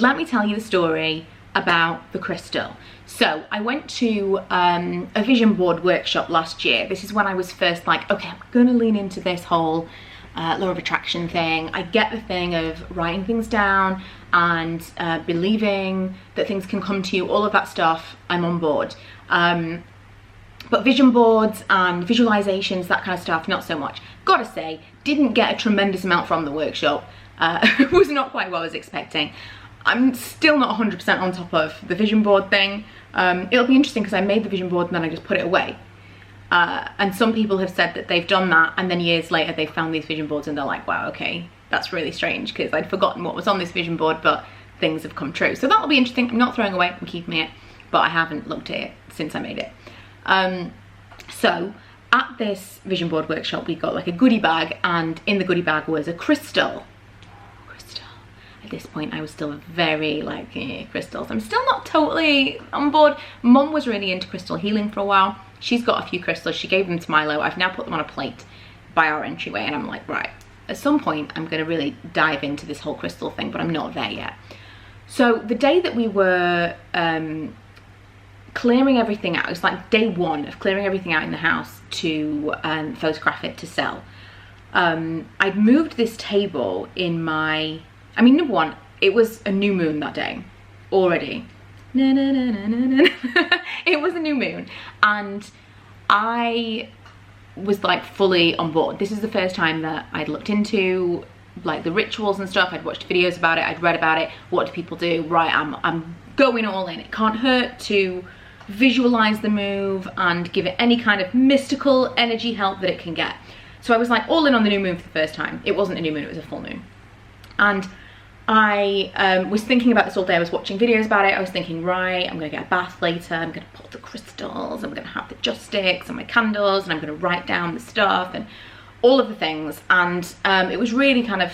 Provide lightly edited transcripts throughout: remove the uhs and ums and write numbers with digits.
Let me tell you the story about the crystal. So I went to a vision board workshop last year. This is when I was first like, okay, I'm gonna lean into this whole law of attraction thing. I get the thing of writing things down and believing that things can come to you, all of that stuff, I'm on board. But vision boards and visualizations, that kind of stuff, not so much. Gotta say, didn't get a tremendous amount from the workshop. It was not quite what I was expecting. I'm still not 100% on top of the vision board thing. It'll be interesting because I made the vision board and then I just put it away. And some people have said that they've done that and then years later they've found these vision boards and they're like, wow, okay, that's really strange because I'd forgotten what was on this vision board, but things have come true. So that'll be interesting. I'm not throwing away, I'm keeping it, but I haven't looked at it since I made it. So at this vision board workshop, we got like a goodie bag, and in the goodie bag was a crystal. At this point, I was still very like, crystals. I'm still not totally on board. Mum was really into crystal healing for a while. She's got a few crystals. She gave them to Milo. I've now put them on a plate by our entryway, and I'm like, right, at some point, I'm gonna really dive into this whole crystal thing, but I'm not there yet. So the day that we were clearing everything out, it was like day one of clearing everything out in the house to photograph it to sell. I'd moved this table in my, I mean, number one, it was a new moon that day already. It was a new moon, and I was like fully on board. This is the first time that I'd looked into like the rituals and stuff. I'd watched videos about it, I'd read about it. What do people do? Right, I'm going all in. It can't hurt to visualize the move and give it any kind of mystical energy help that it can get. So I was like all in on the new moon for the first time. It wasn't a new moon, it was a full moon. And I was thinking about this all day. I was watching videos about it. I was thinking, right, I'm gonna get a bath later. I'm gonna pull the crystals. I'm gonna have the joss sticks and my candles, and I'm gonna write down the stuff and all of the things. And it was really kind of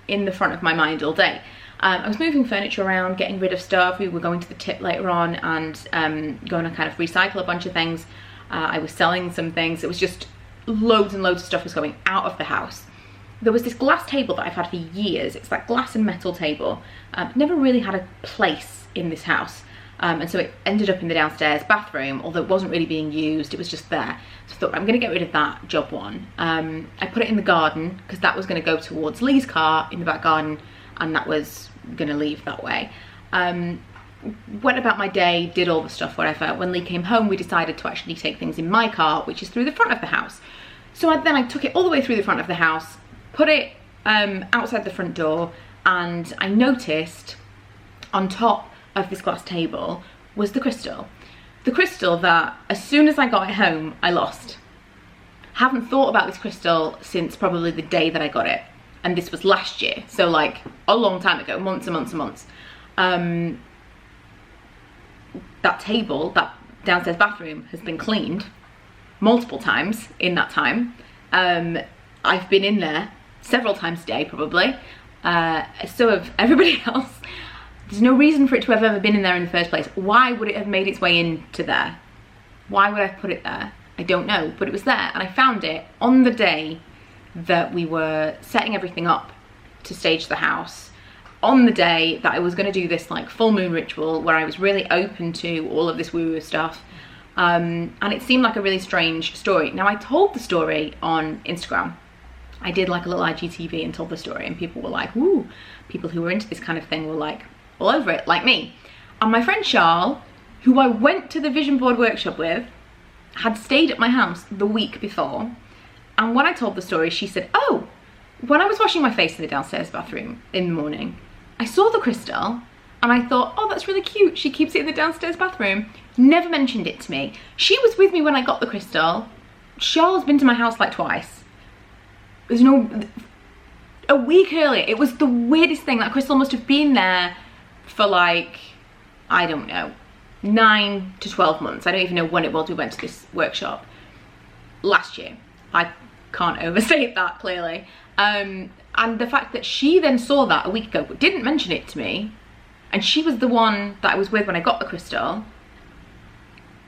in the front of my mind all day. I was moving furniture around, getting rid of stuff. We were going to the tip later on and going to kind of recycle a bunch of things. I was selling some things. It was just loads and loads of stuff was going out of the house. There was this glass table that I've had for years. It's that glass and metal table. Never really had a place in this house. And so it ended up in the downstairs bathroom, although it wasn't really being used. It was just there. So I thought, I'm gonna get rid of that, job one. I put it in the garden because that was gonna go towards Lee's car in the back garden, and that was gonna leave that way. Went about my day, did all the stuff, whatever. When Lee came home, we decided to actually take things in my car, which is through the front of the house. So then I took it all the way through the front of the house, put it outside the front door, and I noticed on top of this glass table was the crystal. The crystal that as soon as I got it home, I lost. Haven't thought about this crystal since probably the day that I got it. And this was last year, so like a long time ago, months and months and months. That table, that downstairs bathroom has been cleaned multiple times in that time. I've been in there several times a day probably. So have everybody else. There's no reason for it to have ever been in there in the first place. Why would it have made its way into there? Why would I have put it there? I don't know, but it was there, and I found it on the day that we were setting everything up to stage the house, on the day that I was going to do this like full moon ritual where I was really open to all of this woo-woo stuff. And it seemed like a really strange story. Now, I told the story on Instagram. I did like a little IGTV and told the story, and people were like, woo, people who were into this kind of thing were like all over it, like me. And my friend Charles, who I went to the vision board workshop with, had stayed at my house the week before. And when I told the story, she said, oh, when I was washing my face in the downstairs bathroom in the morning, I saw the crystal and I thought, oh, that's really cute. She keeps it in the downstairs bathroom. Never mentioned it to me. She was with me when I got the crystal. Charles been to my house like twice. There's a week earlier. It was the weirdest thing. That crystal must have been there for like, I don't know, 9 to 12 months. I don't even know when it was we went to this workshop. Last year. I can't overstate that, clearly. And the fact that she then saw that a week ago but didn't mention it to me, and she was the one that I was with when I got the crystal,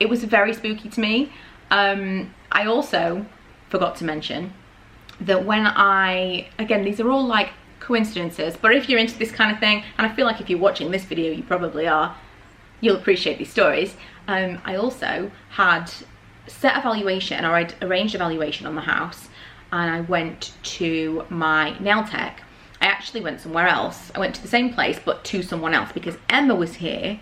it was very spooky to me. I also forgot to mention that when again, these are all like coincidences. But if you're into this kind of thing, and I feel like if you're watching this video, you probably are, you'll appreciate these stories. I also had set evaluation, or I'd arranged evaluation on the house, and I went to my nail tech. I actually went somewhere else. I went to the same place, but to someone else, because Emma was here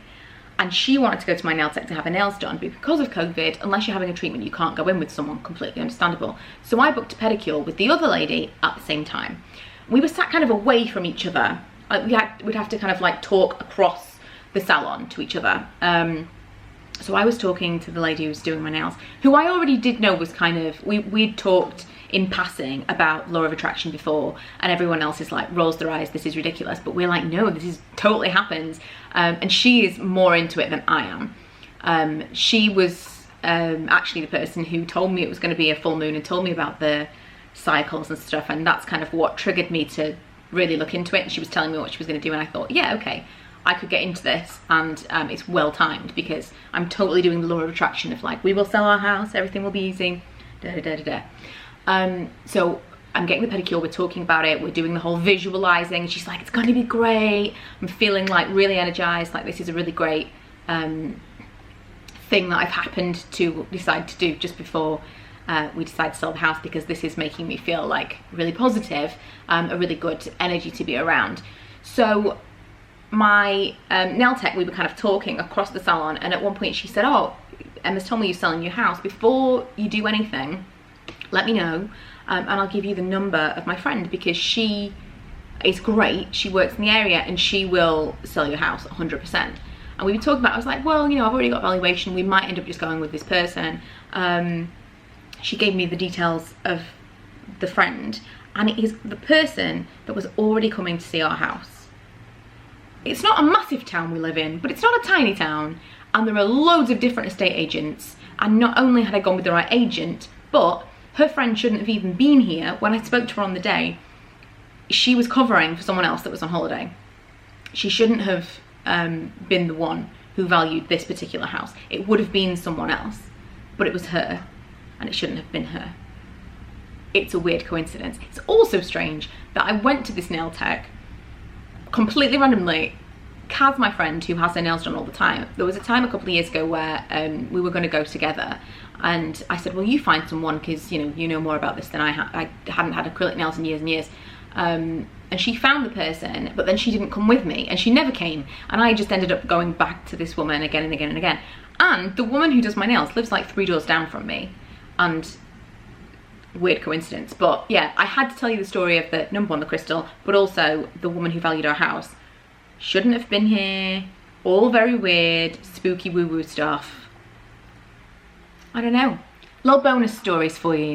and she wanted to go to my nail tech to have her nails done. But because of COVID, unless you're having a treatment, you can't go in with someone, completely understandable. So I booked a pedicure with the other lady at the same time. We were sat kind of away from each other. We'd have to kind of like talk across the salon to each other. So I was talking to the lady who was doing my nails, who I already did know was kind of, we'd talked in passing about law of attraction before, and everyone else is like, rolls their eyes, this is ridiculous. But we're like, no, this is totally happens. And she is more into it than I am. She was actually the person who told me it was going to be a full moon and told me about the cycles and stuff. And that's kind of what triggered me to really look into it. And she was telling me what she was going to do. And I thought, yeah, okay, I could get into this. And it's well timed, because I'm totally doing the law of attraction of like, we will sell our house, everything will be easy, da da da da da. So I'm getting the pedicure, we're talking about it, we're doing the whole visualizing. She's like, it's going to be great. I'm feeling like really energized, like this is a really great thing that I've happened to decide to do just before we decide to sell the house, because this is making me feel like really positive, a really good energy to be around. So my nail tech, we were kind of talking across the salon, and at one point she said, oh, Emma's told me you're selling your house. Before you do anything, let me know, and I'll give you the number of my friend, because she is great, she works in the area, and she will sell your house 100%. And we were talking about, I was like, well, you know, I've already got valuation, we might end up just going with this person. She gave me the details of the friend, and it is the person that was already coming to see our house. It's not a massive town we live in, but it's not a tiny town, and there are loads of different estate agents. And not only had I gone with the right agent, but her friend shouldn't have even been here. When I spoke to her on the day, she was covering for someone else that was on holiday. She shouldn't have been the one who valued this particular house. It would have been someone else, but it was her, and it shouldn't have been her. It's a weird coincidence. It's also strange that I went to this nail tech completely randomly. Kaz, my friend who has her nails done all the time, there was a time a couple of years ago where we were going to go together, and I said, well, you find someone, because you know more about this than I hadn't had acrylic nails in years and years. And she found the person, but then she didn't come with me, and she never came, and I just ended up going back to this woman again and again and again. And the woman who does my nails lives like 3 doors down from me, and weird coincidence. But yeah, I had to tell you the story of the number 1, the crystal, but also the woman who valued our house shouldn't have been here. All very weird, spooky woo-woo stuff. I don't know. Little bonus stories for you.